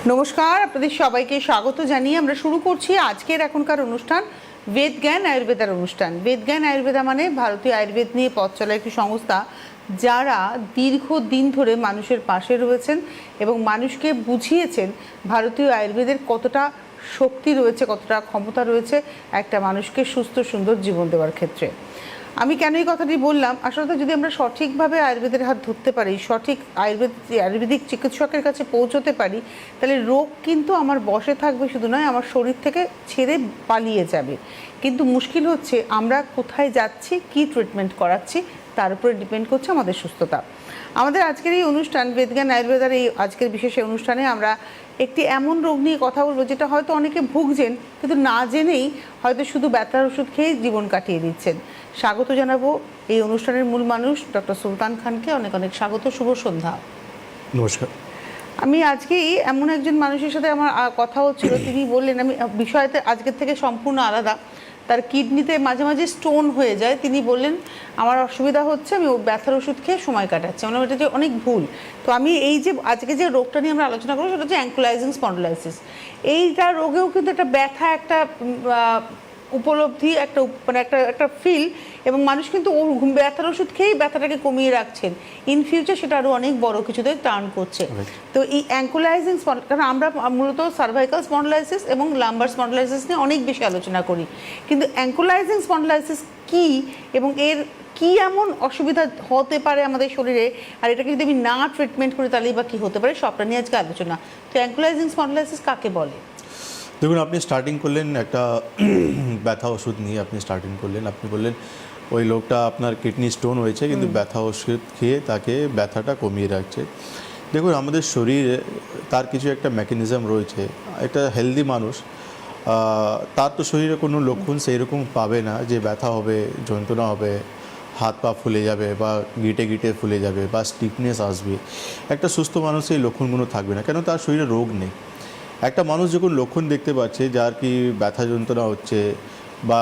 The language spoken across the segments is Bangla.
নমস্কার, আপনাদের সবাইকে স্বাগত জানিয়ে আমরা শুরু করছি আজকের এখনকার অনুষ্ঠান বেদ জ্ঞান আয়ুর্বেদার অনুষ্ঠান। বেদ জ্ঞান আয়ুর্বেদা মানে ভারতীয় আয়ুর্বেদ নিয়ে পথ চলা একটি সংস্থা, যারা দীর্ঘদিন ধরে মানুষের পাশে রয়েছেন এবং মানুষকে বুঝিয়েছেন ভারতীয় আয়ুর্বেদের কতটা শক্তি রয়েছে, কতটা ক্ষমতা রয়েছে একটা মানুষকে সুস্থ সুন্দর জীবন দেওয়ার ক্ষেত্রে। আমি কেন এই কথাটি বললাম, আসলে যদি আমরা সঠিকভাবে আয়ুর্বেদের হাত ধরতে পারি, সঠিক আয়ুর্বেদিক চিকিৎসকের কাছে পৌঁছতে পারি, তাহলে রোগ কিন্তু আমার বশে থাকবে শুধু নয়, আমার শরীর থেকে ছেড়ে পালিয়ে যাবে। কিন্তু মুশকিল হচ্ছে আমরা কোথায় যাচ্ছি, কি ট্রিটমেন্ট করাচ্ছি, তার উপরে ডিপেন্ড করছে আমাদের সুস্থতা। আমাদের আজকের এই অনুষ্ঠান বেদজ্ঞান আয়ুর্বেদার এই আজকের বিশেষ অনুষ্ঠানে আমরা একটি এমন রোগ নিয়ে কথা বলবো যেটা হয়তো অনেকে ভুগছেন, কিন্তু না জেনেই হয়তো শুধু ব্যথার ওষুধ খেয়ে জীবন কাটিয়ে দিচ্ছেন। স্বাগত জানাবো এই অনুষ্ঠানের মূল মানুষ ডক্টর সুলতান খানকে। অনেক অনেক স্বাগত, শুভ সন্ধ্যা। নমস্কার। আমি আজকেই এমন একজন মানুষের সাথে আমার কথা হচ্ছিল, তিনি বললেন, আমি বিষয়তে আজকের থেকে সম্পূর্ণ আলাদা, তার কিডনিতে মাঝে মাঝে স্টোন হয়ে যায়। তিনি বললেন আমার অসুবিধা হচ্ছে, আমি ব্যথার ওষুধ খেয়ে সময় কাটাচ্ছি। মানে এটা যে অনেক ভুল। তো আমি এই যে আজকে যে রোগটা নিয়ে আমরা আলোচনা করবো সেটা হচ্ছে অ্যাঙ্কোলাইজিং স্পন্ডিলাইসিস। এইটা রোগেও কিন্তু একটা ব্যথা, একটা উপলব্ধি, একটা মানে একটা একটা ফিল, এবং মানুষ কিন্তু ব্যথার ওষুধ খেয়েই ব্যথাটাকে কমিয়ে রাখছেন। ইন ফিউচার সেটা আরও অনেক বড় কিছুতে টার্ন করছে। তো এই অ্যাঙ্কোলাইজিং কারণ আমরা মূলত সার্ভাইকাল স্পন্ডিলাইসিস এবং লাম্বার স্পন্ডিলাইসিস নিয়ে অনেক বেশি আলোচনা করি, কিন্তু অ্যাঙ্কোলাইজিং স্পন্ডিলাইসিস কী এবং এর কী এমন অসুবিধা হতে পারে আমাদের শরীরে, আর এটাকে যদি আমি না ট্রিটমেন্ট করি তাহলেই বা কী হতে পারে, সবটা নিয়ে আজকে আলোচনা। তো অ্যাঙ্কোলাইজিং স্পন্ডিলাইসিস কাকে বলে? দেখুন, আপনি স্টার্টিং করলেন একটা ব্যথা ওষুধ নিয়ে, আপনি স্টার্টিং করলেন, আপনি বললেন ওই লোকটা আপনার কিডনি স্টোন হয়েছে কিন্তু ব্যথা ওষুধ খেয়ে তাকে ব্যথাটা কমিয়ে রাখছে। দেখুন, আমাদের শরীরে তার কিছু একটা মেকানিজম রয়েছে। একটা হেলদি মানুষ, তার তো শরীরে কোনো লক্ষণ সেই রকম পাবে না যে ব্যথা হবে, যন্ত্রণা হবে, হাত পা ফুলে যাবে বা গিটে গিটে ফুলে যাবে বা স্টিফনেস আসবে। একটা সুস্থ মানুষ এই লক্ষণগুলো থাকবে না, কেন তার শরীরে রোগ নেই। একটা মানুষ যখন লক্ষণ দেখতে পাচ্ছে যার কি ব্যথা যন্ত্রণা হচ্ছে বা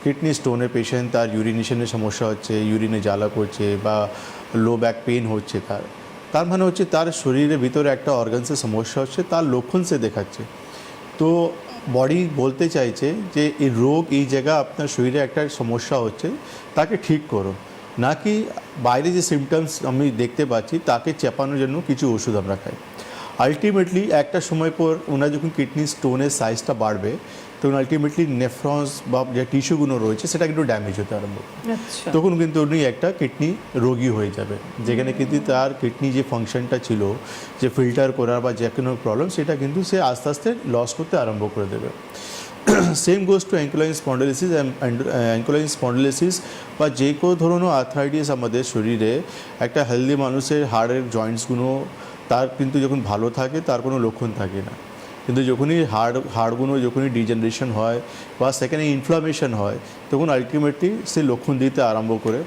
কিডনি স্টোনের পেশেন্ট, তার ইউরিনেশনের সমস্যা হচ্ছে, ইউরিনে জ্বালা করছে বা লো ব্যাক পেন হচ্ছে, তার মানে হচ্ছে তার শরীরের ভিতরে একটা অর্গানসের সমস্যা হচ্ছে, তার লক্ষণ সে দেখাচ্ছে। তো বডি বলতে চাইছে যে এই রোগ এই জায়গা আপনার শরীরে একটা সমস্যা হচ্ছে, তাকে ঠিক করো, নাকি বাইরে যে সিমটমস আমি দেখতে পাচ্ছি তাকে চাপানোর জন্য কিছু ওষুধ আমরা খাই। আলটিমেটলি একটা সময় পর ওনার যখন কিডনি স্টোনের সাইজটা বাড়বে তখন আলটিমেটলি নেফ্রনস বা যে টিস্যুগুলো রয়েছে সেটা কিন্তু ড্যামেজ হতে আরম্ভ করে। তখন কিন্তু উনি একটা কিডনি রোগী হয়ে যাবে, যেখানে কিন্তু তার কিডনি যে ফাংশনটা ছিল, যে ফিল্টার করার বা যে কোনো প্রবলেম, সেটা কিন্তু সে আস্তে আস্তে লস করতে আরম্ভ করে দেবে। Same goes to ankylosing spondylitis. Ankylosing spondylitis বা যে কোনো ধরনের আর্থ্রাইটিস আমাদের শরীরে, একটা হেলদি মানুষের হাড়ের জয়েন্টসগুলো তার কিন্তু যখন ভালো থাকে তার কোনো লক্ষণ থাকে না, কিন্তু যখনই হাড়গুলো যখনই ডিজেনারেশন হয় বা সেখানে ইনফ্লামেশন হয় তখন আলটিমেটলি সে লক্ষণ দিতে আরম্ভ করে।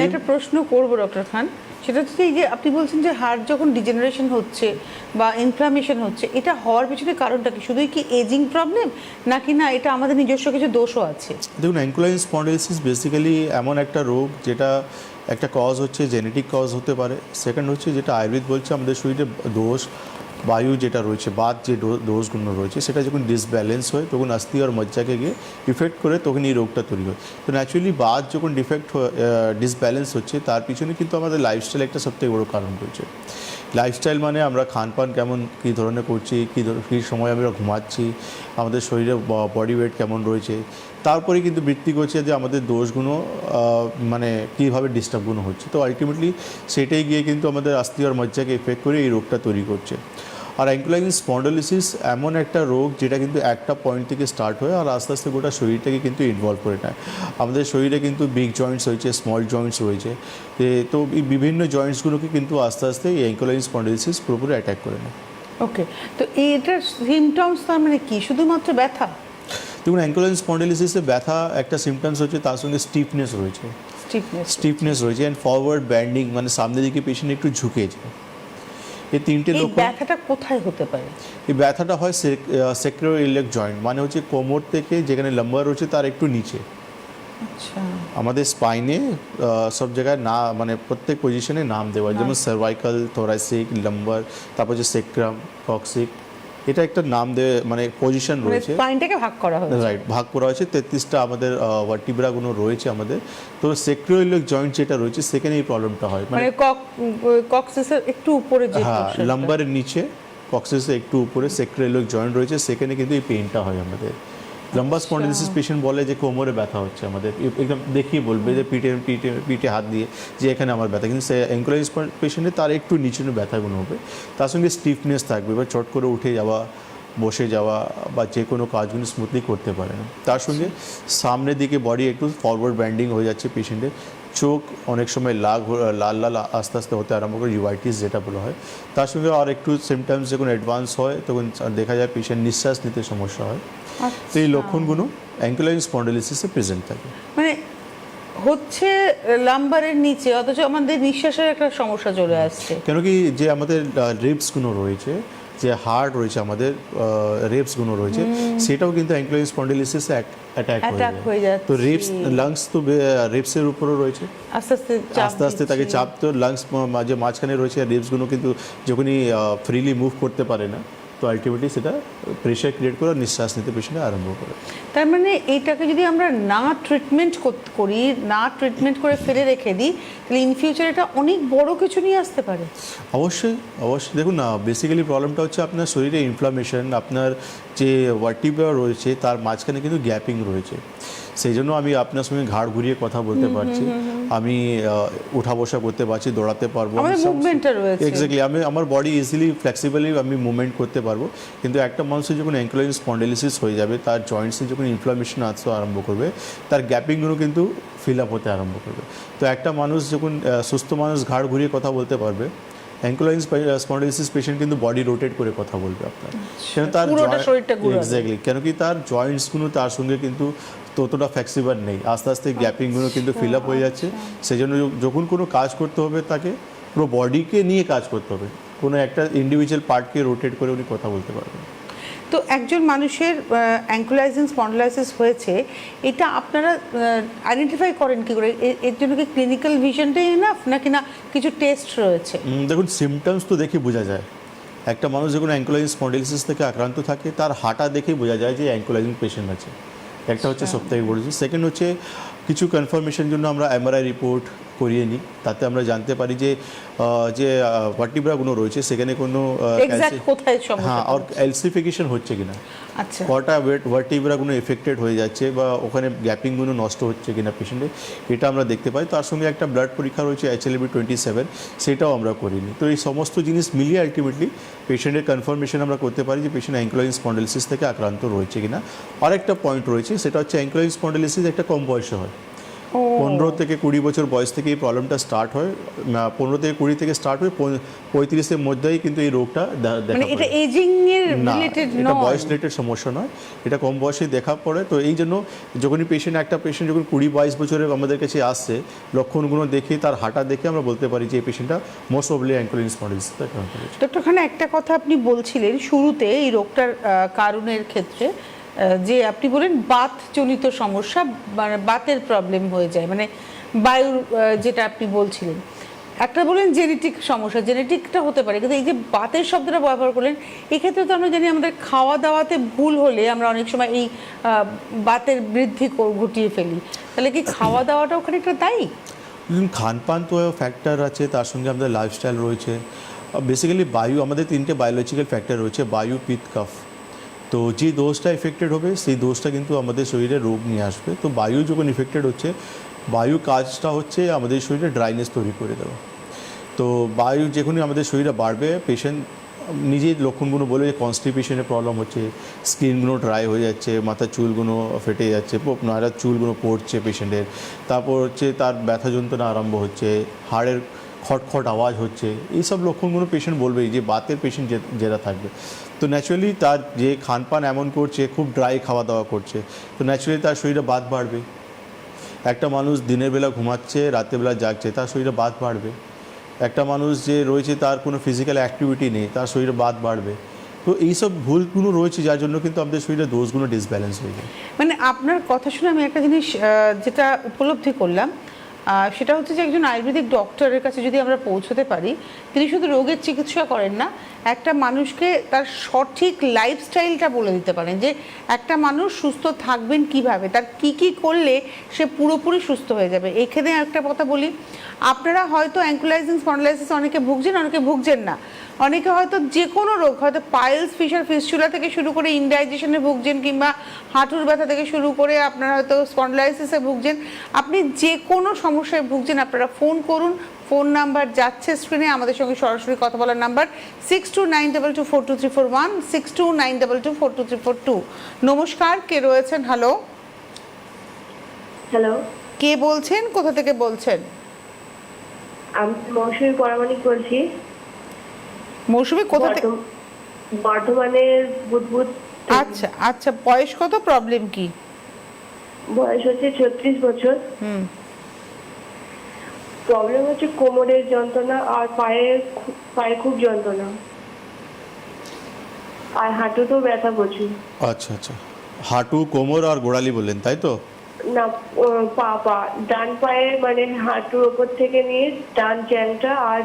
একটা প্রশ্ন করবো ডক্টর খান, সেটা হচ্ছে এই যে আপনি বলছেন যে হার্ট যখন ডিজেনারেশন হচ্ছে বা ইনফ্লামেশন হচ্ছে, এটা হওয়ার পিছনে কারণটা কি? শুধুই কি এজিং প্রবলেম, নাকি না এটা আমাদের নিজস্ব কিছু দোষও আছে? দেখুন, অ্যাঙ্কোলাইন স্পন্ডিলাইসিস বেসিক্যালি এমন একটা রোগ যেটা একটা কজ হচ্ছে জেনেটিক কজ হতে পারে। সেকেন্ড হচ্ছে যেটা আয়ুর্বেদ বলছে আমাদের শরীরে দোষ, বায়ু যেটা রয়েছে, বাত যে দোষগুলো রয়েছে, সেটা যখন ডিসব্যালেন্স হয় তখন আস্থি আর মজ্জাকে গিয়ে ইফেক্ট করে, তখন এই রোগটা তৈরি হয়। তো ন্যাচুরালি বাত যখন ডিসব্যালেন্স হচ্ছে তার পিছনে কিন্তু আমাদের লাইফস্টাইল একটা সবথেকে বড়ো কারণ রয়েছে। লাইফস্টাইল মানে আমরা খানপান কেমন, কী ধরনের করছি, কী সময় আমরা ঘুমাচ্ছি, আমাদের শরীরে বডি ওয়েট কেমন রয়েছে, তারপরে কিন্তু ভিত্তি করছে যে আমাদের দোষগুলো মানে কীভাবে ডিস্টার্বগুলো হচ্ছে। তো আলটিমেটলি সেটাই গিয়ে কিন্তু আমাদের আস্থি আর মজ্জাকে এফেক্ট করে এই রোগটা তৈরি করছে। আর অ্যাঙ্কোলাইন স্পন্ডিলাইসিস এমন একটা রোগ যেটা কিন্তু একটা পয়েন্ট থেকে স্টার্ট হয় আর আস্তে আস্তে গোটা শরীরটাকে কিন্তু ইনভলভ করে নেয়। আমাদের শরীরে কিন্তু বিগ জয়েন্টস রয়েছে, স্মল জয়েন্টস রয়েছে, তো এই বিভিন্ন জয়েন্টসগুলোকে কিন্তু আস্তে আস্তে এই অ্যাঙ্কোলাইন স্পন্ডিলাইসিস পুরোপুরি অ্যাটাক করে নেয়। ওকে, তো এটার সিমটমস তার মানে কি? শুধুমাত্র ব্যথা? দেখুন, অ্যাঙ্কোলাইন স্পন্ডিলাইসিসে ব্যথা একটা সিমটমস হচ্ছে, তার সঙ্গে স্টিফনেস রয়েছে, স্টিফনেস রয়েছে অ্যান্ড ফরওয়ার্ড ব্যান্ডিং, মানে সামনের দিকে পেশেন্ট একটু ঝুঁকে যায়। এই তিনটে লক্ষণ। ব্যথাটা কোথায় হতে পারে? এই ব্যথাটা হয় স্যাক্রোইলিয়াক জয়েন্ট, মানে হচ্ছে কোমর থেকে যেখানে লাম্বার রয়েছে তার একটু নিচে। আচ্ছা, আমাদের স্পাইনে সব জায়গায় না, মানে প্রত্যেক পজিশনে নাম দেওয়া, যেমন সার্ভাইকাল, থোরাসিক, লাম্বার, তারপর হচ্ছে সেক্রাম, কক্সিক, এটা একটা নাম দিয়ে মানে পজিশন মানে রয়েছে, স্পাইনটাকে ভাগ করা হয়েছে। রাইট, ভাগ করা হয়েছে 33টা আমাদের ভার্টিব্রাগুলো রয়েছে আমাদের। তো সেক্রোইলিয়াক জয়েন্ট যেটা রয়েছে সেখানে এই প্রবলেমটা হয়, মানে কক্সিসের একটু উপরে যে হ্যাঁ portion টা। লাম্বারের নিচে কক্সিসের একটু উপরে সেক্রোইলিয়াক জয়েন্ট রয়েছে, সেখানে কিন্তু এই পেইনটা হয় আমাদের। লাম্বার স্পন্ডিলোসিস পেশেন্ট বলে যে কোমরে ব্যথা হচ্ছে আমাদের, একদম দেখিয়ে বলবে যে পিঠে হাত দিয়ে যে এখানে আমার ব্যথা, কিন্তু সে অ্যাঙ্কোলাইটিস পেশেন্টে তার একটু নিচে ব্যথাগুলো হবে, তার সঙ্গে স্টিফনেস থাকবে বা চট করে উঠে যাওয়া, বসে যাওয়া বা যে কোনো কাজগুলো স্মুথলি করতে পারে না। তার সঙ্গে সামনের দিকে বডি একটু ফরওয়ার্ড ব্যান্ডিং হয়ে যাচ্ছে পেশেন্টের, চোখ অনেক সময় লাল লাল আস্তে আস্তে হতে আরম্ভ করে, ইউআইটিস যেটা বলা হয়। তার সঙ্গে আর একটু সিমটমস যখন অ্যাডভান্স হয় তখন দেখা যায় পেশেন্ট নিঃশ্বাস নিতে সমস্যা হয়। তো এই লক্ষণগুলো অ্যাঙ্কোলাইটিস স্পন্ডিলোসিসে প্রেজেন্ট থাকে। মানে হচ্ছে লাম্বারের নিচে, অথচ আমাদের নিঃশ্বাসের একটা সমস্যা চলে আসছে। কেন কি যে আমাদের রিবসগুলো রয়েছে, যে হার্ট রয়েছে আমাদের, রিবসগুলো রয়েছে, সেটাও কিন্তু অ্যাঙ্কোলাইটিস স্পন্ডিলোসিসে অ্যাটাক হয়ে যাচ্ছে। তো লাংস তো রিবসের উপরও রয়েছে, আস্তে আস্তে আস্তে আস্তে তাকে চাপ, তো লাংস যে মাঝখানে রয়েছে রিবসগুলো কিন্তু যখনই ফ্রিলি মুভ করতে পারে না, তো আলটিমেটলি সেটা প্রেশার ক্রিয়েট করে নিঃশ্বাস নিতে পেশেন্টে আরম্ভ করে। তার মানে এইটাকে যদি আমরা না ট্রিটমেন্ট করি, না ট্রিটমেন্ট করে ফেলে রেখে দিই, তাহলে ইন ফিউচার এটা অনেক বড় কিছু নিয়ে আসতে পারে। অবশ্যই অবশ্যই, দেখুন না, বেসিক্যালি প্রবলেমটা হচ্ছে আপনার শরীরে ইনফ্লামেশন, আপনার যে ভার্টিব্রা রয়েছে তার মাঝখানে কিন্তু গ্যাপিং রয়েছে, সেই জন্য আমি আপনার সঙ্গে ঘাড় ঘুরিয়ে কথা বলতে পারছি, আমি উঠা বসা করতে পারছি, দৌড়াতে পারবো, মুভমেন্টটা রয়েছে। এক্স্যাক্টলি, আমি আমার বডি ইজিলি ফ্লেক্সিবলি আমি মুভমেন্ট করতে পারবো। কিন্তু একটা মানুষের যখন অ্যাঙ্কোলাইটিস স্পন্ডিলোসিস হয়ে যাবে, তার জয়েন্টসে যখন ইনফ্লামেশন আসতে আরম্ভ করবে, তার গ্যাপিংগুলো কিন্তু ফিল আপ হতে আরম্ভ করবে। তো একটা মানুষ যখন সুস্থ মানুষ ঘাড় ঘুরিয়ে কথা বলতে পারবে, অ্যাঙ্কোলাইটিস স্পন্ডিলোসিস পেশেন্ট কিন্তু বডি রোটেট করে কথা বলবে আপনার, কেন তার এক্স্যাক্টলি, কেন কি তার জয়েন্টসগুলো তার সঙ্গে কিন্তু ততটা ফ্লেক্সিবল নেই, আস্তে আস্তে গ্যাপিংগুলো কিন্তু ফিল আপ হয়ে যাচ্ছে। সেই জন্য যখন কোনো কাজ করতে হবে তাকে পুরো বডিকে নিয়ে কাজ করতে হবে, কোনো একটা ইন্ডিভিজুয়াল পার্টকে রোটেট করে উনি কথা বলতে পারবেন। তো একজন মানুষের অ্যাঙ্কোলাইটিস স্পন্ডিলোসিস হয়েছে, এটা আপনারা আইডেন্টিফাই করেন কি করে? এর জন্য কি ক্লিনিক্যাল ভিশনটাই এনাফ, নাকি না কিছু টেস্ট রয়েছে? দেখুন, সিমটমস তো দেখে বোঝা যায়। একটা মানুষ যখন অ্যাঙ্কোলাইটিস স্পন্ডিলোসিস থেকে আক্রান্ত থাকে, তার হাঁটা দেখেই বোঝা যায় যে অ্যাঙ্কোলাইটিস পেশেন্ট আছে। একটা হচ্ছে সবথেকে বড় জিনিস। সেকেন্ড হচ্ছে কিছু কনফার্মেশন জন্য আমরা এমআরআই রিপোর্ট করিয়ে নিই, তাতে আমরা জানতে পারি যে যে ভার্টিব্রাগুলো রয়েছে সেখানে কোনো হ্যাঁ আর ক্যালসিফিকেশন হচ্ছে কিনা, আচ্ছা, কটা ভার্টিব্রাগুলো এফেক্টেড হয়ে যাচ্ছে বা ওখানে গ্যাপিংগুলো নষ্ট হচ্ছে কিনা পেশেন্টে, এটা আমরা দেখতে পাই। তার সঙ্গে একটা ব্লাড পরীক্ষা রয়েছে HLA-B27, সেটাও আমরা করিনি। তো এই সমস্ত জিনিস মিলিয়ে আলটিমেটলি পেশেন্টের কনফার্মেশন আমরা করতে পারি যে পেশেন্ট অ্যাঙ্কোলাইটিস স্পন্ডিলোসিস থেকে আক্রান্ত রয়েছে কিনা। আরেকটা পয়েন্ট রয়েছে, সেটা হচ্ছে অ্যাঙ্কোলাইটিস স্পন্ডিলোসিস একটা কম বয়সে হয়, 15 থেকে 20 বছর বয়স থেকে এই প্রবলেমটা স্টার্ট হয়, 15 থেকে 20 থেকে স্টার্ট হয়ে 35-এর মধ্যেই কিন্তু এই রোগটা দেখা মানে এটা এজিং এর রিলেটেড নয়, এটা বয়স রিলেটেড সমস্যা নয়, এটা কম বয়সে দেখা পড়ে। তো এই জন্য যখনই একটা পেশেন্ট যখন 20-22 বছরে আমাদের কাছে আসছে, লক্ষণগুলো দেখে তার হাঁটা দেখে আমরা বলতে পারি যে এই পেশেন্টটা মোস্ট প্রবাবলি অ্যাঙ্কোলাইটিস স্পন্ডিলোসিস আক্রান্ত হয়েছে। ডক্টর খান, একটা কথা আপনি বলছিলেন শুরুতে এই রোগটার কারণের ক্ষেত্রে, যে আপনি বলেন বাতজনিত সমস্যা, মানে বাতের প্রবলেম হয়ে যায়, মানে বায়ুর, যেটা আপনি বলছিলেন। একটা বলেন জেনেটিক সমস্যা, জেনেটিকটা হতে পারে, কিন্তু এই যে বাতের শব্দটা ব্যবহার করলেন, এক্ষেত্রে তো আমরা জানি আমাদের খাওয়া দাওয়াতে ভুল হলে আমরা অনেক সময় এই বাতের বৃদ্ধি ঘটিয়ে ফেলি। তাহলে কি খাওয়া দাওয়াটাও খানিকটা দায়ী? খানপান তো ফ্যাক্টর আছে, তার সঙ্গে আমাদের লাইফস্টাইল রয়েছে। বেসিক্যালি বায়ু, আমাদের 3টে বায়োলজিক্যাল ফ্যাক্টর রয়েছে, বায়ু, পিত্ত, কফ। তো যে দোষটা এফেক্টেড হবে সেই দোষটা কিন্তু আমাদের শরীরে রোগ নিয়ে আসবে। তো বায়ু যখন এফেক্টেড হচ্ছে, বায়ু কাজটা হচ্ছে আমাদের শরীরে ড্রাইনেস তৈরি করে দেওয়া। তো বায়ু যখনই আমাদের শরীরে বাড়বে, পেশেন্ট নিজের লক্ষণগুলো বলে যে কনস্টিপেশনের প্রবলেম হচ্ছে, স্কিনগুলো ড্রাই হয়ে যাচ্ছে, মাথার চুলগুলো ফেটে যাচ্ছে, নাড়ার চুলগুলো পড়ছে পেশেন্টের, তারপর হচ্ছে তার ব্যথা যন্ত্রণা আরম্ভ হচ্ছে, হাড়ের খটখট আওয়াজ হচ্ছে। এইসব লক্ষণগুলো পেশেন্ট বলবেই যে বাতের পেশেন্ট যেটা থাকবে। তো ন্যাচুরালি তার যে খানপান এমন করছে, খুব ড্রাই খাওয়া দাওয়া করছে, তো ন্যাচুরালি তার শরীরে বাত বাড়বে। একটা মানুষ দিনের বেলা ঘুমাচ্ছে, রাত্রেবেলা জাগছে, তার শরীরে বাত বাড়বে। একটা মানুষ যে রয়েছে তার কোনো ফিজিক্যাল অ্যাক্টিভিটি নেই, তার শরীরে বাত বাড়বে। তো এইসব ভুলগুলো রয়েছে, যার জন্য কিন্তু আমাদের শরীরে দোষগুলো ডিসব্যালেন্স হয়ে যায়। মানে আপনার কথা শুনে আমি একটা জিনিস যেটা উপলব্ধি করলাম, সেটা হচ্ছে যে একজন আয়ুর্বেদিক ডক্টরের কাছে যদি আমরা পৌঁছতে পারি, তিনি শুধু রোগের চিকিৎসা করেন না, একটা মানুষকে তার সঠিক লাইফস্টাইলটা বলে দিতে পারেন যে একটা মানুষ সুস্থ থাকবেন কিভাবে, তার কি কি করলে সে পুরোপুরি সুস্থ হয়ে যাবে। এখানে একটা কথা বলি, আপনারা হয়তো অ্যাঙ্কুলাইজিং স্পন্ডালাইসিস অনেকে ভুগছেন, অনেকে ভুগছেন না। অনেকে হয়তো যে কোনো রোগ, হয়তো পাইলস, ফিশার, ফিস্চুলা থেকে শুরু করে ইনডাইজেশনে ভুগছেন, কিংবা হাঁটুর ব্যথা থেকে শুরু করে আপনারা হয়তো স্পন্ডালাইসিসে ভুগছেন। আপনি যে কোনো সমস্যায় ভুগছেন, আপনারা ফোন করুন। ফোন নাম্বার যাচ্ছে স্ক্রিনে, আমাদের সঙ্গে সরাসরি কথা বলার নাম্বার 6292242341, 6292242342। নমস্কার, কে রয়েছেন? হ্যালো, হ্যালো, কে বলছেন, কোথা থেকে বলছেন? আমি মৌসুমী পরামানিক বলছি। মৌসুমী কোথা থেকে? বর্ধমানের বুদবুদ। আচ্ছা আচ্ছা, বয়স কত, প্রবলেম কি? বয়স হচ্ছে 36 বছর। প্রবলেম হচ্ছে কোমরের যন্ত্রণা আর পায়ে খুব যন্ত্রণা, আর হাঁটুতেও ব্যথা প্রচুর। আচ্ছা আচ্ছা, হাঁটু, কোমর আর গোড়ালি বললেন, তাই তো? না, পা ডান পায়ে মানে হাঁটুর ওপর থেকে নিয়ে ডান চ্যাংটা, আর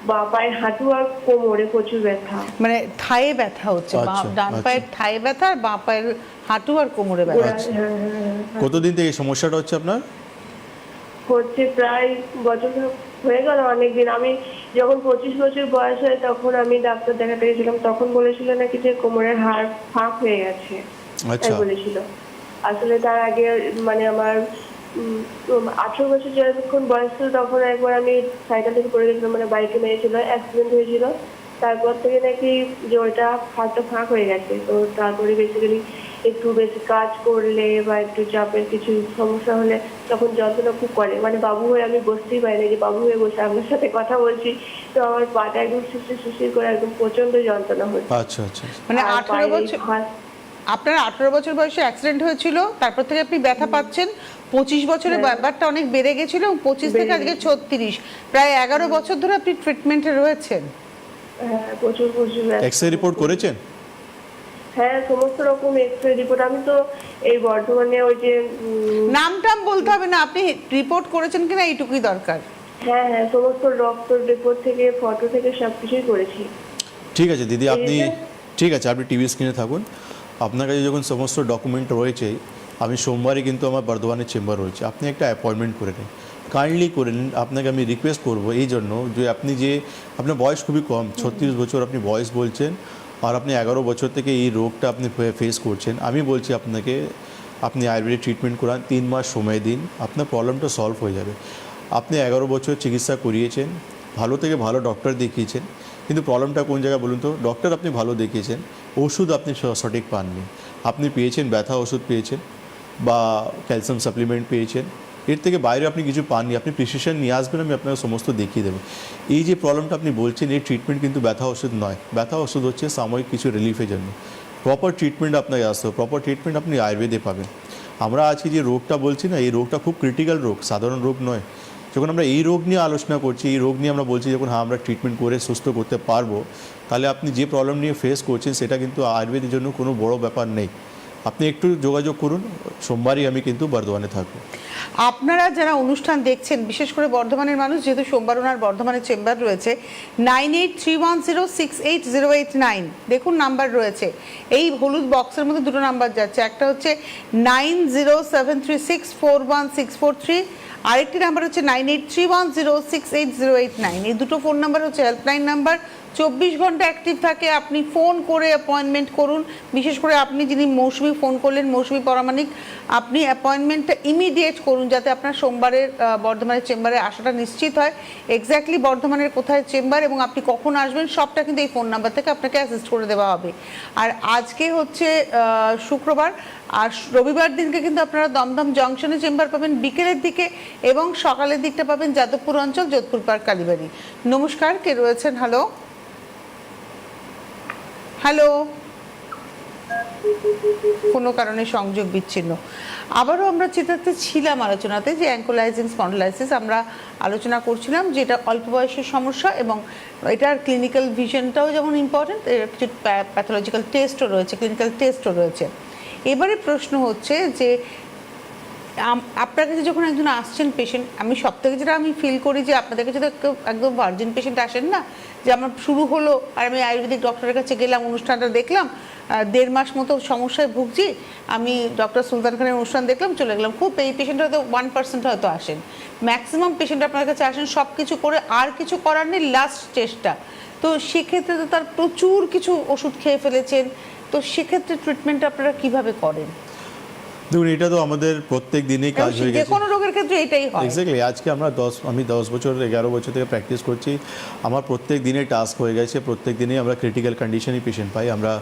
বা পায়ের হাঁটু আর কোমরে প্রচুর ব্যথা। মানে থায়ে ব্যথা হচ্ছে, আচ্ছা, ডান পায়ের থায়ে ব্যথা, আর বাঁ পায়ের হাঁটু আর কোমরে ব্যথা। হ্যাঁ, হ্যাঁ, হ্যাঁ। কতদিন থেকে এই সমস্যাটা হচ্ছে আপনার? হচ্ছে প্রায় বছর হয়ে গেল অনেকদিন। আমি যখন 25 বছর বয়স হয় তখন আমি ডাক্তার দেখাতে গেছিলাম, তখন বলেছিল নাকি যে কোমরের হাড় ফাঁক হয়ে গেছে, আচ্ছা, বলেছিল। আসলে তার আগে মানে আমার 18 বছর যখন বয়স ছিল তখন একবার আমি সাইকেল থেকে পড়ে গেছিলাম, মানে বাইকে মেরেছিল, অ্যাক্সিডেন্ট হয়েছিল। তারপর থেকে নাকি যে ওইটা হাড়টা ফাঁক হয়ে গেছে। তো তারপরে বেসিক্যালি একটু বেশি কাজ করলে বা একটু চাপের কিছু সমস্যা হলে তখন যন্ত্রণা খুব করে, মানে বাবু হয়ে আমি বসতেই পারি না, যে বাবু হয়ে বসে আপনার সাথে কথা বলছি, তো আমার পাটা একদম শিশির করে একদম প্রচন্ড যন্ত্রণা হচ্ছে। আচ্ছা আচ্ছা, মানে 18 বছর, আপনার 18 বছর বয়সে অ্যাক্সিডেন্ট হয়েছিল, তারপর থেকে আপনি ব্যথা পাচ্ছেন। 25 বছরে ব্যাপারটা অনেক বেড়ে গেছিল, 25 থেকে আজকে 36, প্রায় 11 বছর ধরে আপনি ট্রিটমেন্টে রয়েছেন। হ্যাঁ, প্রচুর এক্সরে রিপোর্ট করেছেন? হ্যাঁ, সমস্ত রকম এক্সরে রিপোর্ট। আমি তো এই বর্ধমানে ওই যে নামটাম বলতে হবে না, আপনি রিপোর্ট করেছেন কিনা এইটুকুই দরকার। হ্যাঁ হ্যাঁ, সমস্ত রক্ত রিপোর্ট থেকে ফটো থেকে সবকিছুই করেছি। ঠিক আছে দিদি, আপনি ঠিক আছে, আপনি টিভি স্ক্রিনে থাকুন। আপনার কাছে যখন সমস্ত ডকুমেন্ট রয়েছে, আমি সোমবারই কিন্তু আমার বর্ধমানের চেম্বার রয়েছে, আপনি একটা অ্যাপয়েন্টমেন্ট করে নিন, কাইন্ডলি করে নিন। আপনাকে আমি রিকোয়েস্ট করবো এই জন্য যে আপনার বয়স খুবই কম, 36 বছর আপনি বয়স বলছেন, আর আপনি 11 বছর থেকে এই রোগটা আপনি ফেস করছেন। আমি বলছি আপনাকে, আপনি আয়ুর্বেদিক ট্রিটমেন্ট করান, 3 মাস সময় দিন, আপনার প্রবলেমটা সলভ হয়ে যাবে। আপনি 11 বছর চিকিৎসা করিয়েছেন, ভালো থেকে ভালো ডক্টর দেখিয়েছেন, কিন্তু প্রবলেমটা কোন জায়গায় বলুন তো? ডক্টর আপনি ভালো দেখিয়েছেন, ওষুধ আপনি সঠিক পাননি। আপনি পেয়েছেন ব্যথা ওষুধ পেয়েছেন বা ক্যালসিয়াম সাপ্লিমেন্ট পেয়েছেন, এর থেকে বাইরে আপনি কিছু পাননি। আপনি প্রিসক্রিপশন নিয়ে আসবেন, আমি আপনাকে সমস্ত দেখিয়ে দেবো। এই যে প্রবলেমটা আপনি বলছেন, এই ট্রিটমেন্ট কিন্তু ব্যথা ওষুধ নয়। ব্যথা ওষুধ হচ্ছে সাময়িক কিছু রিলিফের জন্য। প্রপার ট্রিটমেন্ট আপনাকে আসতে হবে, প্রপার ট্রিটমেন্ট আপনি আয়ুর্বেদে পাবেন। আমরা আজকে যে রোগটা বলছি না, এই রোগটা খুব ক্রিটিক্যাল রোগ, সাধারণ রোগ নয়। যখন আমরা এই রোগ নিয়ে আলোচনা করছি, এই রোগ নিয়ে আমরা বলছি যখন হ্যাঁ আমরা ট্রিটমেন্ট করে সুস্থ করতে পারবো, তাহলে আপনি যে প্রবলেম নিয়ে ফেস করছেন সেটা কিন্তু আয়ুর্বেদের জন্য কোনো বড় ব্যাপার নেই। আপনি একটু যোগাযোগ করুন, সোমবারই আমি কিন্তু বর্ধমানে থাকবো। আপনারা যারা অনুষ্ঠান দেখছেন, বিশেষ করে বর্ধমানের মানুষ, যেহেতু সোমবার ওনার বর্ধমানের চেম্বার রয়েছে, 9831068089 দেখুন নাম্বার রয়েছে। এই হলুদ বক্সের মধ্যে দুটো নাম্বার যাচ্ছে, একটা হচ্ছে 9073641643, আরেকটি নাম্বার হচ্ছে 9831068089। এই দুটো ফোন নাম্বার হচ্ছে হেল্পলাইন নাম্বার, 24 ঘন্টা অ্যাক্টিভ থাকে। আপনি ফোন করে অ্যাপয়েন্টমেন্ট করুন। বিশেষ করে আপনি যিনি মৌসুমি ফোন করলেন, মৌসুমি পরামানিক, আপনি অ্যাপয়েন্টমেন্টটা ইমিডিয়েট করুন, যাতে আপনার সোমবারের বর্ধমানের চেম্বারে আসাটা নিশ্চিত হয়। এক্স্যাক্টলি বর্ধমানের কোথায় চেম্বার এবং আপনি কখন আসবেন সবটা কিন্তু এই ফোন নাম্বার থেকে আপনাকে অ্যাসিস্ট করে দেওয়া হবে। আর আজকে হচ্ছে শুক্রবার, আর রবিবার দিনকে কিন্তু আপনারা দমদম জংশনে চেম্বার পাবেন বিকেলের দিকে, এবং সকালের দিকটা পাবেন যাদবপুর অঞ্চল, যোধপুর পার্ক, কালীবাড়ি। নমস্কার, কে রয়েছেন? হ্যালো হ্যালো, কোনো কারণে সংযোগ বিচ্ছিন্ন। আবারও আমরা যেটাতে ছিলাম আলোচনাতে, যে অ্যাঙ্কোলাইজিং স্পন্ডালাইসিস আমরা আলোচনা করছিলাম, যেটা অল্প বয়সের সমস্যা এবং এটার ক্লিনিক্যাল ভিশনটাও যেমন ইম্পর্টেন্ট, এর কিছু প্যাথোলজিক্যাল টেস্টও রয়েছে, ক্লিনিক্যাল টেস্টও রয়েছে। এবারে প্রশ্ন হচ্ছে যে আপনার কাছে যখন একজন আসছেন পেশেন্ট, আমি সব থেকে যেটা আমি ফিল করি যে আপনাদের কাছে তো একদম ভার্জিন পেশেন্ট আসেন না, যে আমার শুরু হলো আর আমি আয়ুর্বেদিক ডক্টরের কাছে গেলাম, অনুষ্ঠানটা দেখলাম, 1.5 মাস মতো সমস্যায় ভুগছি, আমি ডক্টর সুলতান খানের অনুষ্ঠান দেখলাম, চলে গেলাম। খুব এই পেশেন্ট হয়তো 1% হয়তো আসেন। ম্যাক্সিমাম পেশেন্ট আপনার কাছে আসেন সব কিছু করে, আর কিছু করার নেই, লাস্ট চেষ্টা। তো সেক্ষেত্রে তো তার প্রচুর কিছু ওষুধ খেয়ে ফেলেছেন, তো সেক্ষেত্রে ট্রিটমেন্ট আপনারা কিভাবে করেন? দেখুন, এটা তো আমাদের প্রত্যেক দিনেই কাজ হয়ে যে গেছে। কোনো রোগের ক্ষেত্রে এটাই হয়। এক্স্যাক্টলি, আজকে আমি 10 বছর 11 বছর থেকে প্র্যাকটিস করছি। আমার প্রত্যেক দিনে টাস্ক হয়ে গেছে, প্রত্যেক দিনেই আমরা ক্রিটিক্যাল কন্ডিশনই পেশেন্ট পাই, আমরা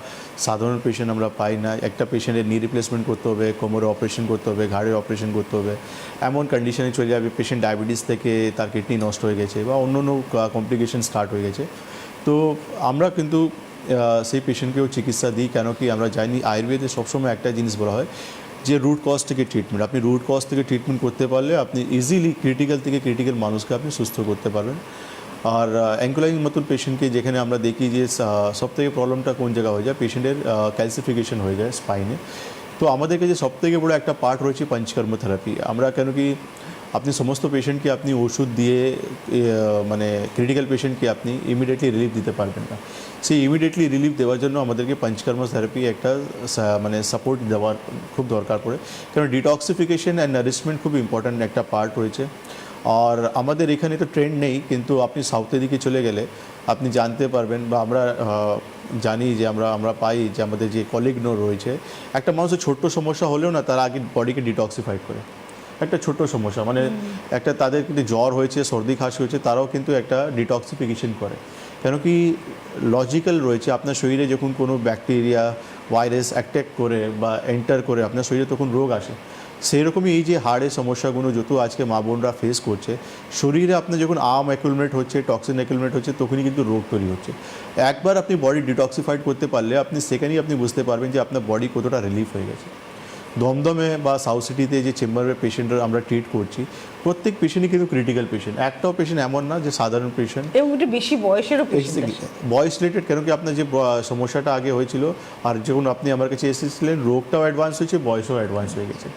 সাধারণ পেশেন্ট আমরা পাই না। একটা পেশেন্টের নি রিপ্লেসমেন্ট করতে হবে, কোমরে অপারেশন করতে হবে, ঘাড়ের অপারেশন করতে হবে, এমন কন্ডিশনে চলে যাবে। পেশেন্ট ডায়াবেটিস থেকে তার কিডনি নষ্ট হয়ে গেছে বা অন্য অন্য কমপ্লিকেশন স্টার্ট হয়ে গেছে। তো আমরা কিন্তু সেই পেশেন্টকেও চিকিৎসা দিই, কেন কি আমরা জানি আয়ুর্বেদে সবসময় একটা জিনিস বলা হয় যে রুট কজ থেকে ট্রিটমেন্ট। আপনি রুট কজ থেকে ট্রিটমেন্ট করতে পারলে আপনি ইজিলি ক্রিটিক্যাল মানুষকে আপনি সুস্থ করতে পারবেন। আর অ্যাঙ্কোলাইন মতন পেশেন্টকে যেখানে আমরা দেখি যে সবথেকে প্রবলেমটা কোন জায়গা হয়ে যায়, পেশেন্টের ক্যালসিফিকেশন হয়ে যায় স্পাইনে। তো আমাদের কাছে সবথেকে বড় একটা পার্ট রয়েছে পঞ্চকর্ম থেরাপি। আমরা কেন কি আপনি সমস্ত পেশেন্টকে আপনি ওষুধ দিয়ে মানে ক্রিটিক্যাল পেশেন্টকে আপনি ইমিডিয়েটলি রিলিফ দিতে পারবেন না। সেই ইমিডিয়েটলি রিলিফ দেওয়ার জন্য আমাদেরকে পঞ্চকর্ম থেরাপি একটা মানে সাপোর্ট দেওয়ার খুব দরকার পড়ে, কারণ ডিটক্সিফিকেশন অ্যান্ড নারিশমেন্ট খুব ইম্পর্ট্যান্ট একটা পার্ট রয়েছে। আর আমাদের এখানে তো ট্রেন্ড নেই, কিন্তু আপনি সাউথের দিকে চলে গেলে আপনি জানতে পারবেন, বা আমরা জানি যে আমরা পাই যে আমাদের যে কলিগনো রয়েছে, একটা মানুষের ছোট্ট সমস্যা হলেও না তারা আগে বডিকে ডিটক্সিফাইড করে। একটা ছোট্ট সমস্যা মানে একটা তাদের কিন্তু জ্বর হয়েছে, সর্দি খাসি হয়েছে, তারাও কিন্তু একটা ডিটক্সিফিকেশন করে। কেন কি লজিক্যাল রয়েছে, আপনার শরীরে যখন কোনো ব্যাকটেরিয়া ভাইরাস অ্যাটাক করে বা এন্টার করে আপনার শরীরে তখন রোগ আসে। সেই রকমই এই যে হাড়ের সমস্যাগুলো যত আজকে মা বোনরা ফেস করছে, শরীরে আপনার যখন অ্যাকুমুলেট হচ্ছে, টক্সিন অ্যাকুমুলেট হচ্ছে, তখনই কিন্তু রোগ তৈরি হচ্ছে। একবার আপনি বডি ডিটক্সিফাইড করতে পারলে আপনি সেখানেই আপনি বুঝতে পারবেন যে আপনার বডি কতটা রিলিফ হয়ে গেছে। দমদমে বা সাউথ সিটিতে যে চেম্বারের পেশেন্টরা আমরা ট্রিট করছি, প্রত্যেক পেশেন্টই কিন্তু ক্রিটিক্যাল পেশেন্ট। একটাও পেশেন্ট এমন না যে সাধারণ পেশেন্ট, এবং একটু বেশি বয়সেরও পেশেন্ট। বয়স রিলেটেড, কেন কি আপনার যে সমস্যাটা আগে হয়েছিল আর যখন আপনি আমার কাছে এসেছিলেন, রোগটাও অ্যাডভান্স হয়েছে, বয়সও অ্যাডভান্স হয়ে গেছে।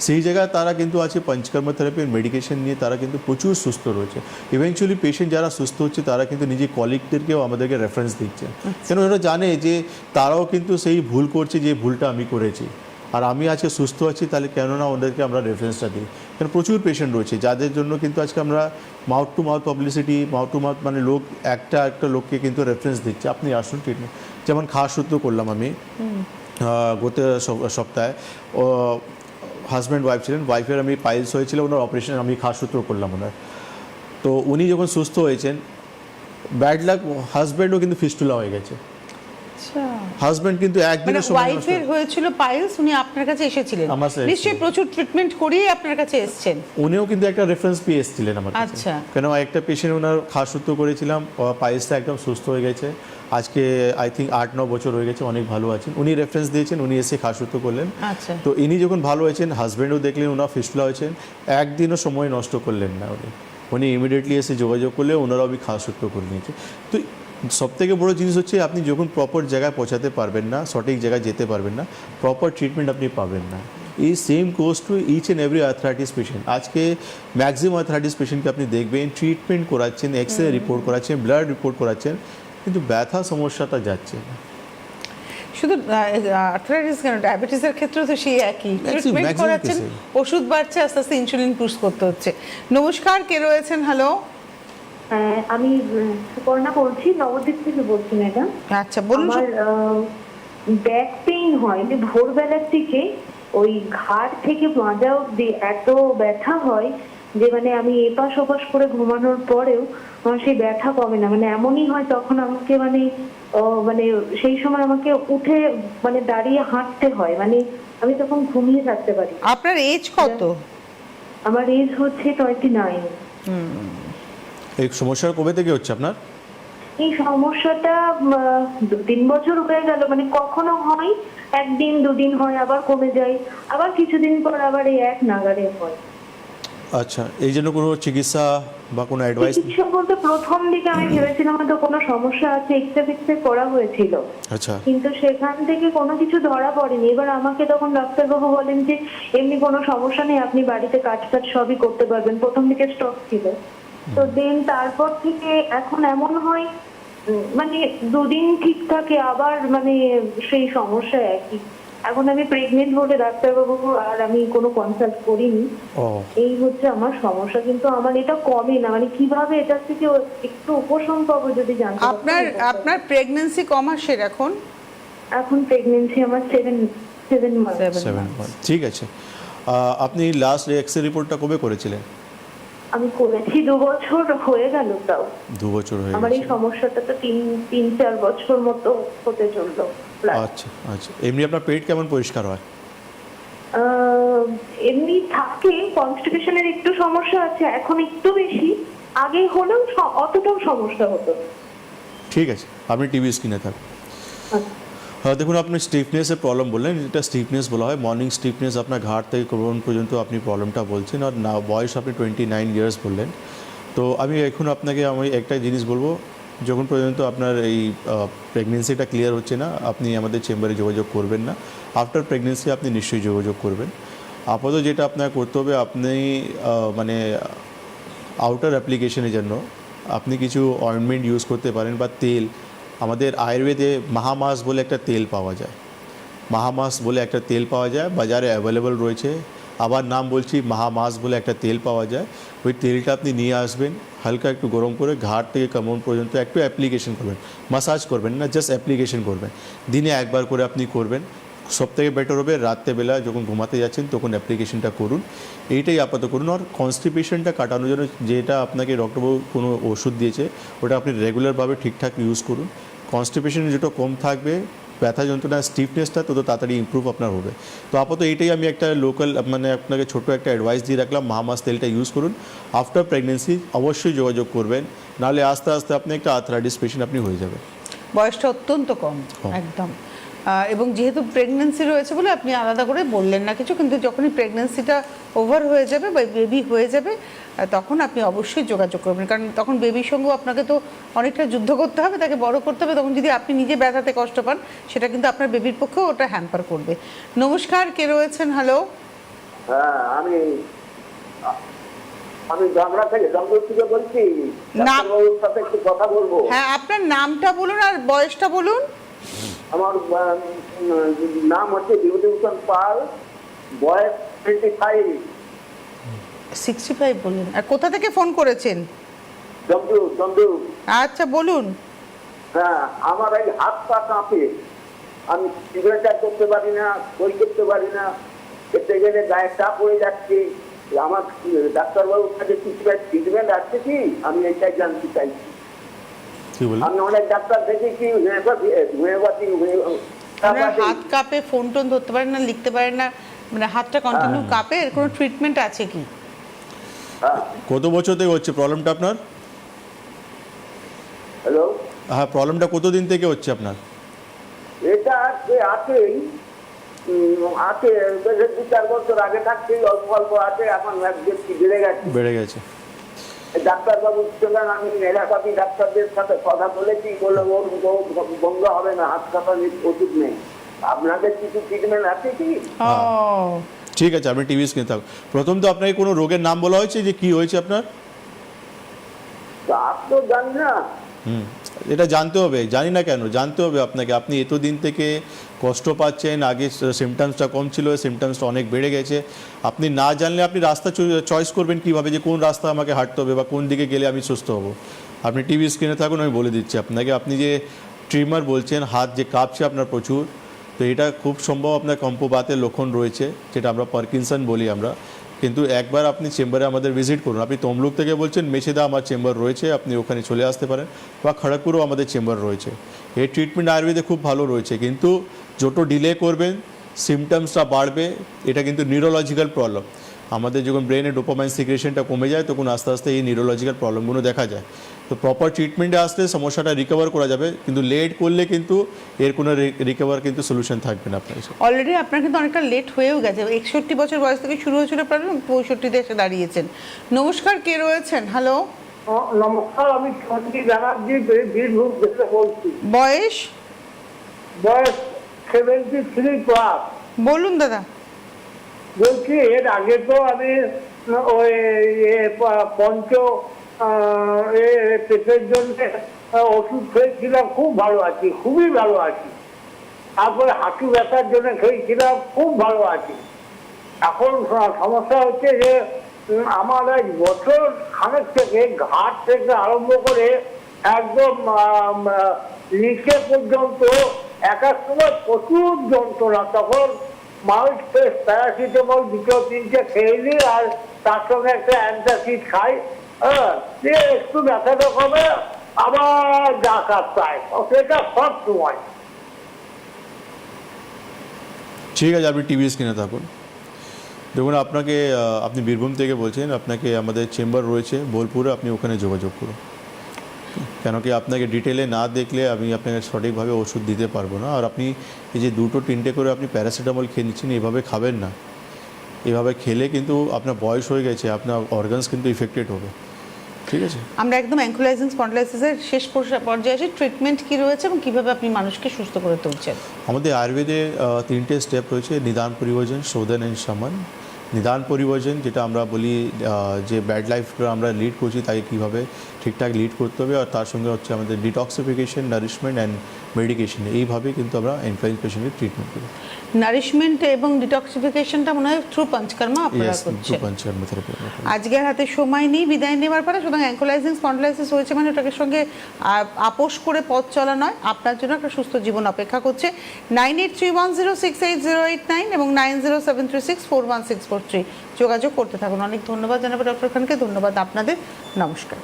সেই জায়গায় তারা কিন্তু আছে পঞ্চকর্ম থেরাপির মেডিকেশন নিয়ে তারা কিন্তু প্রচুর সুস্থ রয়েছে। ইভেনচুয়ালি পেশেন্ট যারা সুস্থ হচ্ছে তারা কিন্তু নিজে কলিগদেরকেও আমাদেরকে রেফারেন্স দিচ্ছে, কেন ওরা জানে যে তারাও কিন্তু সেই ভুল করছে যে ভুলটা আমি করেছি, আর আমি আজকে সুস্থ আছি, তাহলে কেননা ওদেরকে আমরা রেফারেন্সটা দিই। কারণ প্রচুর পেশেন্ট রয়েছে যাদের জন্য কিন্তু আজকে আমরা mouth to mouth publicity, mouth to mouth মানে লোক একটা লোককে কিন্তু রেফারেন্স দিচ্ছে, আপনি আসুন ট্রিটমেন্ট। যেমন খাওয়া সূত্র করলাম আমি গত সপ্তাহে, হাজব্যান্ড ওয়াইফ ছিলেন, ওয়াইফের আমি পাইলস হয়েছিল, ওনার অপারেশন আমি খাওয়া সূত্র করলাম ওনার। তো উনি যখন সুস্থ হয়েছেন, ব্যাড লাক হাজব্যান্ডও কিন্তু ফিস্টুলা হয়ে গেছে। হাজব্যান্ড কিন্তু একদিনের সময় ওয়াইফের হয়েছিল পাইলস, উনি আপনার কাছে এসেছিলেন, নিশ্চয়ই প্রচুর ট্রিটমেন্ট করিয়ে আপনার কাছে এসেছেন। উনিও কিন্তু একটা রেফারেন্স পেয়ে এসেছিলেন আমার কাছে। আচ্ছা, কেন একটা পেশেন্ট ওনার খাসুত্ব করেছিলাম, পাইলসটা একদম সুস্থ হয়ে গেছে, আজকে আই থিঙ্ক 8-9 বছর হয়ে গেছে, অনেক ভালো আছেন। উনি রেফারেন্স দিয়েছেন, উনি এসে খাসুত্ব করলেন। আচ্ছা, তো ইনি যখন ভালো হয়েছেন, হাজব্যান্ডও দেখলেন ওনার ফিস্টুলা হয়েছেন, একদিনও সময় নষ্ট করলেন না উনি ইমিডিয়েটলি এসে যোগাযোগ করলে ওনারাও খাসুত্ব করে নিয়েছে। তো সবথেকে বড় জিনিস হচ্ছে আপনি যখন প্রপার জায়গায় পৌঁছাতে পারবেন না, সঠিক জায়গায় যেতে পারবেন না, প্রপার ট্রিটমেন্ট আপনি পাবেন না। এই same course to each and every arthritis patient. আজকে ম্যাক্সিমাম আর্থ্রাইটিস পেশেন্টকে আপনি দেখবেন ট্রিটমেন্ট করাচ্ছেন, এক্সরে রিপোর্ট করাচ্ছেন, ব্লাড রিপোর্ট করাচ্ছেন, কিন্তু ব্যথা সমস্যাটা যাচ্ছে না। শুধু আর্থ্রাইটিস কেন, ডায়াবেটিসের ক্ষেত্রেও তো সেই একই, ট্রিটমেন্ট করাচ্ছেন, ওষুধ বাড়ছে, আস্তে আস্তে ইনসুলিন পুশ করতে হচ্ছে। নমস্কার, কে রয়েছেন? হ্যালো, আমি সুপর্ণা বলছি, নবদ্বীপ থেকে বলছি ম্যাডাম। আচ্ছা বলুন। আমার ব্যাক পেইন হয়, যে ভোরবেলার দিকে ওই ঘাড় থেকে মাজা অব্দি এত ব্যথা হয় যে মানে আমি এপাশ ওপাশ করে ঘুমানোর পরেও আমার সেই ব্যথা কমে না। মানে এমনই হয় তখন আমাকে মানে মানে সেই সময় আমাকে উঠে মানে দাঁড়িয়ে হাঁটতে হয়, মানে আমি তখন ঘুমিয়ে থাকতে পারি। আপনার এজ কত? আমার এজ হচ্ছে 29। এই সমস্যাটা কবে থেকে হচ্ছে আপনার? এই সমস্যাটা 2-3 বছর হয়ে গেল। মানে কখনো হয় 1 দিন 2 দিন হয়, আবার কমে যায়, আবার কিছুদিন পর আবার এই এক নাগাড়ে হয়। আচ্ছা, এই জন্য কোনো চিকিৎসা বা কোনো অ্যাডভাইস? চিকিৎসা বলতে প্রথম দিকে আমি ভেবেছিলাম হয়তো কোনো সমস্যা আছে, এক্সরে করা হয়েছিল, আচ্ছা কিন্তু সেখান থেকে কোনো কিছু ধরা পড়েনি। এবার আমাকে তখন ডাক্তারবাবু বলেন যে এমনি কোনো সমস্যা নেই, আপনি বাড়িতে কাজ টাজ সবই করতে পারবেন। প্রথম দিকে স্ট্রোক ছিল, তো দেন তারপর থেকে এখন এমন হয় মানে দুদিন ঠিক থাকে, আবার মানে সেই সমস্যা একই। এখন আমি প্রেগনেন্ট বলে ডাক্তারবাবু আর আমি কোনো কনসাল্ট করিনি। ও এই হচ্ছে আমার সমস্যা, কিন্তু আমার এটা কমে না। মানে কিভাবে এটা থেকে একটু উপশম পাবো যদি জানতে আপনার পারতাম। আপনার প্রেগন্যান্সি ক মাসের এখন? এখন প্রেগনেন্সি আমার 7 মাস। 7 months, ঠিক আছে। আপনি লাস্ট এক্সরে রিপোর্টটা কবে করেছিলেন? আমি করেছি 2 বছর হয়ে গেল, তাও 2 বছর হয়ে আমার এই গেছে। সমস্যাটা তো 3-4 বছর মতো হতে চললো প্রায়। আচ্ছা আচ্ছা, এমনি আপনার পেট কেমন পরিষ্কার হয়? এমনি থাকে, কনস্টিপেশনের একটু সমস্যা আছে এখন, একটু বেশি। আগে হলেও অতটাও সমস্যা হতো না। ঠিক আছে, আপনি টিভি স্ক্রিনে থাকুন। আচ্ছা। হ্যাঁ দেখুন, আপনি স্টিফনেসের প্রবলেম বললেন, এটা স্টিফনেস বলা হয়, মর্নিং স্টিফনেস আপনার ঘাট থেকে কোমর পর্যন্ত আপনি প্রবলেমটা বলছেন, আর না বয়স আপনি 29 ইয়ার্স বললেন। তো আমি এখন আপনাকে আমি একটা জিনিস বলবো, যখন পর্যন্ত আপনার এই প্রেগনেন্সিটা ক্লিয়ার হচ্ছে না, আপনি আমাদের চেম্বারে যোগাযোগ করবেন না। আফটার প্রেগনেন্সি আপনি নিশ্চয়ই যোগাযোগ করবেন। আপাতত যেটা আপনার করতে হবে, আপনি মানে আউটার অ্যাপ্লিকেশনের জন্য আপনি কিছু অয়েন্টমেন্ট ইউজ করতে পারেন বা তেল। আমাদের আয়ুর্বেদে মাহামাস বলে একটা তেল পাওয়া যায়, মাহামাস বলে একটা তেল পাওয়া যায়, বাজারে অ্যাভেলেবল রয়েছে। আবার নাম বলছি, মাহামাস বলে একটা তেল পাওয়া যায়। ওই তেলটা আপনি নিয়ে আসবেন, হালকা একটু গরম করে ঘাট থেকে কোমর পর্যন্ত একটু অ্যাপ্লিকেশন করবেন, মাসাজ করবেন না, জাস্ট অ্যাপ্লিকেশন করবেন। দিনে একবার করে আপনি করবেন, সবথেকে বেটার হবে রাত্রেবেলা যখন ঘুমাতে যাচ্ছেন তখন অ্যাপ্লিকেশনটা করুন। এইটাই আপাতত করুন। আর কনস্টিপেশনটা কাটানোর জন্য যেটা আপনাকে ডক্টরবাবু কোনো ওষুধ দিয়েছে, ওটা আপনি রেগুলারভাবে ঠিকঠাক ইউজ করুন। কনস্টিপেশন যেটা কম থাকবে, ব্যথা যন্ত্রণা স্টিফনেসটা তত তাড়াতাড়ি ইমপ্রুভ আপনার হবে। তো আপাতত এইটাই আমি একটা লোকাল মানে আপনাকে ছোটো একটা অ্যাডভাইস দিয়ে রাখলাম, মাহামাস তেলটা ইউজ করুন। আফটার প্রেগনেন্সি অবশ্যই যোগাযোগ করবেন, নাহলে আস্তে আস্তে আপনি একটা আর্থ্রাইটিস পেশেন্ট আপনি হয়ে যাবেন। বয়সটা অত্যন্ত কম কম। একদম। এবং যেহেতু প্রেগন্যান্সি রয়েছে বলে আপনি আলাদা করে বললেন না কিছু, কিন্তু যখনই প্রেগন্যান্সিটা ওভার হয়ে যাবে বা বেবি হয়ে যাবে, তখন আপনি অবশ্যই যোগাযোগ করবেন। কারণ তখন বেবির সঙ্গেও আপনাকে তো অনেকটা যুদ্ধ করতে হবে, তাকে বড় করতে হবে। তখন যদি আপনি নিজে ব্যথাতে কষ্ট পান, সেটা কিন্তু আপনার বেবির পক্ষেও ওটা হ্যাম্পার করবে। নমস্কার, কে রয়েছেন? হ্যালো। হ্যাঁ, আমি গামড়া থেকে জঙ্গল থেকে বলছি। ডাক্তারবাবুর সাথে একটু কথা বলবো। হ্যাঁ, আপনার নামটা বলুন আর বয়সটা বলুন। আমার নাম হচ্ছে বিভূতিভূষণ পাল, বয়স 25। 65 বলুন। আর কোথা থেকে ফোন করেছেন? জম্বু। আচ্ছা বলুন। হ্যাঁ, আমার এই হাত পা কাঁপে, আমি সিগারেট করতে পারি না, বই করতে পারি না, খেতে গেলে গায়ে চাপ পড়ে যাচ্ছে। আমার ডাক্তারবাবুর কাছে কিছু ট্রিটমেন্ট আছে কি, আমি এটাই জানতে চাইছি। কি বলুন? আমি অনেক ডাক্তার দেখেছি, আপনার হাত কাঁপে, ফোন টোন ধরতে পারেন না, লিখতে পারেন না, মানে হাতটা কন্টিনিউ কাঁপে, এর কোনো ট্রিটমেন্ট আছে কি? কত বছর থেকে হচ্ছে প্রবলেমটা আপনার? হ্যালো, হ্যাঁ, প্রবলেমটা কতদিন থেকে হচ্ছে আপনার? এটা আছেই, আছে 2-4 বছর আগে থাকতেই অল্প অল্প আছে, এখন একদিন বেড়ে গেছে। ডাক্তারবাবু ছিলেন, আমি এলাকাতে ডাক্তারদের সাথে কথা বলেছি, বলে ওর বন্ধ হবে না, হাত কাঁপানির ওষুধ নেই। আপনাদের কিছু ট্রিটমেন্ট আছে কি? ও ঠিক আছে, আপনি টিভি স্ক্রিনে থাকুন। প্রথম তো আপনাকে কোনো রোগের নাম বলা হয়েছে যে কি হয়েছে আপনার? তা তো জানি না। এটা জানতে হবে। জানি না কেন, জানতে হবে আপনাকে। আপনি এতদিন থেকে কষ্ট পাচ্ছেন, আগে সিমটমসটা কম ছিল, সিমটমসটা অনেক বেড়ে গেছে। আপনি না জানলে আপনি রাস্তা চয়েস করবেন কীভাবে, যে কোন রাস্তা আমাকে হাঁটতে হবে বা কোন দিকে গেলে আমি সুস্থ হব। আপনি টিভি স্ক্রিনে থাকুন, আমি বলে দিচ্ছি আপনাকে। আপনি যে ট্রিমার বলছেন, হাত যে কাঁপছে আপনার প্রচুর, তো এটা খুব সম্ভব আপনার কম্পবাতের লক্ষণ রয়েছে, যেটা আমরা পার্কিনসন বলি আমরা। কিন্তু একবার আপনি চেম্বারে আমাদের ভিজিট করুন। আপনি তমলুক থেকে বলছেন, মেছেদা আমার চেম্বার রয়েছে, আপনি ওখানে চলে আসতে পারেন, বা খড়গপুরও আমাদের চেম্বার রয়েছে। এই ট্রিটমেন্ট আয়ুর্বেদে খুব ভালো রয়েছে, কিন্তু যত ডিলে করবেন সিমটমসটা বাড়বে। এটা কিন্তু নিউরোলজিক্যাল প্রবলেম। আমাদের যখন ব্রেনে ডোপামাইন সিক্রেশনটা কমে যায় তখন আস্তে আস্তে এই নিউরোলজিক্যাল প্রবলেমগুলো দেখা যায়। তো প্রপার ট্রিটমেন্টে আসলে সমস্যাটা রিকভার করা যাবে, কিন্তু লেট করলে কিন্তু এর কোনো রিকভার কিন্তু সলিউশন থাকবে না আপনার কাছে। অলরেডি আপনার কিন্তু অনেকটা লেট হয়েও গেছে, 61 বছর বয়স থেকে শুরু হয়েছিল প্রবলেম, 65-তে এসে দাঁড়িয়েছেন। নমস্কার, কে রয়েছেন? হ্যালো, নমস্কার, আমি সঞ্জী ব্যানার্জি বীরভূম থেকে বলছি। বয়স? বয়স 73+। বলুন দাদা। বলছি এর আগে তো আমি ওই পেটের জন্য ওষুধ খেয়েছিলাম, খুব ভালো আছি, খুবই ভালো আছি। তারপরে হাঁটু ব্যথার জন্য খেয়েছিলাম, খুব ভালো আছি। এখন সমস্যা হচ্ছে যে আমার এক বছর খানেক থেকে ঘাট থেকে আরম্ভ করে একদম নিচে পর্যন্ত এক এক সময় প্রচুর যন্ত্রণা। তখন মাউথ ফ্রেশ প্যারাসিটামল 2-3টে খেয়ে নিই, আর তার সঙ্গে একটা অ্যান্টাসিড খাই। হ্যাঁ, একটু ব্যথাটা কমে আবার ডাকাত পায়, সেটা সব সময়। ঠিক আছে, আপনি টিভি স্ক্রিনে থাকুন। দেখুন, আপনাকে আপনি বীরভূম থেকে বলছেন, আপনাকে আমাদের চেম্বার রয়েছে বোলপুরে, আপনি ওখানে যোগাযোগ করুন। কেন কি আপনাকে ডিটেলে না দেখলে আমি আপনাকে সঠিকভাবে ওষুধ দিতে পারবো না। আর আপনি এই যে 2-3টে করে আপনি প্যারাসিটামল খেয়ে নিচ্ছেন, এভাবে খাবেন না। এভাবে খেলে কিন্তু আপনার বয়স হয়ে গেছে, আপনার অর্গানস কিন্তু ইফেক্টেড হবে। ঠিক আছে, আমরা একদম অ্যাঙ্কুলাইজিং স্পন্ডিলাইসিসের শেষ পর্যায়ে আসি। ট্রিটমেন্ট কি রয়েছে এবং কিভাবে আপনি মানুষকে সুস্থ করে তুলছেন? আমাদের আয়ুর্বেদে 3টে স্টেপ রয়েছে: নিদান, পরিবর্জন, শোধন অ্যান্ড শমন। নিদান পরিবর্জন, যেটা আমরা বলি যে ব্যাড লাইফটা আমরা লিড করছি তাকে কীভাবে ঠিকঠাক লিড করতে হবে, আর তার সঙ্গে হচ্ছে আমাদের ডিটক্সিফিকেশন, নারিশমেন্ট অ্যান্ড মেডিকেশন। এইভাবে কিন্তু আমরা এনফ্লুয়েঞ্জ পেশেন্টের ট্রিটমেন্ট করি। নারিশমেন্ট এবং ডিটক্সিফিকেশনটা মনে হয় থ্রু পঞ্চকর্মা আপনারা করছেন। পঞ্চকর্ম থেরাপি। আজকে আর হাতে সময় নেই বিদায় নেবার পরে, সুতরাং অ্যাঙ্কুলাইজিং স্পন্ডিলাইসিস হয়েছে মানে ওটাকে সঙ্গে আপোষ করে পথ চলা নয়, আপনার জন্য একটা সুস্থ জীবন অপেক্ষা করছে। 9831068089 এবং 9073641643 যোগাযোগ করতে থাকুন। অনেক ধন্যবাদ জানাবো ডক্টর খানকে, ধন্যবাদ আপনাদের, নমস্কার।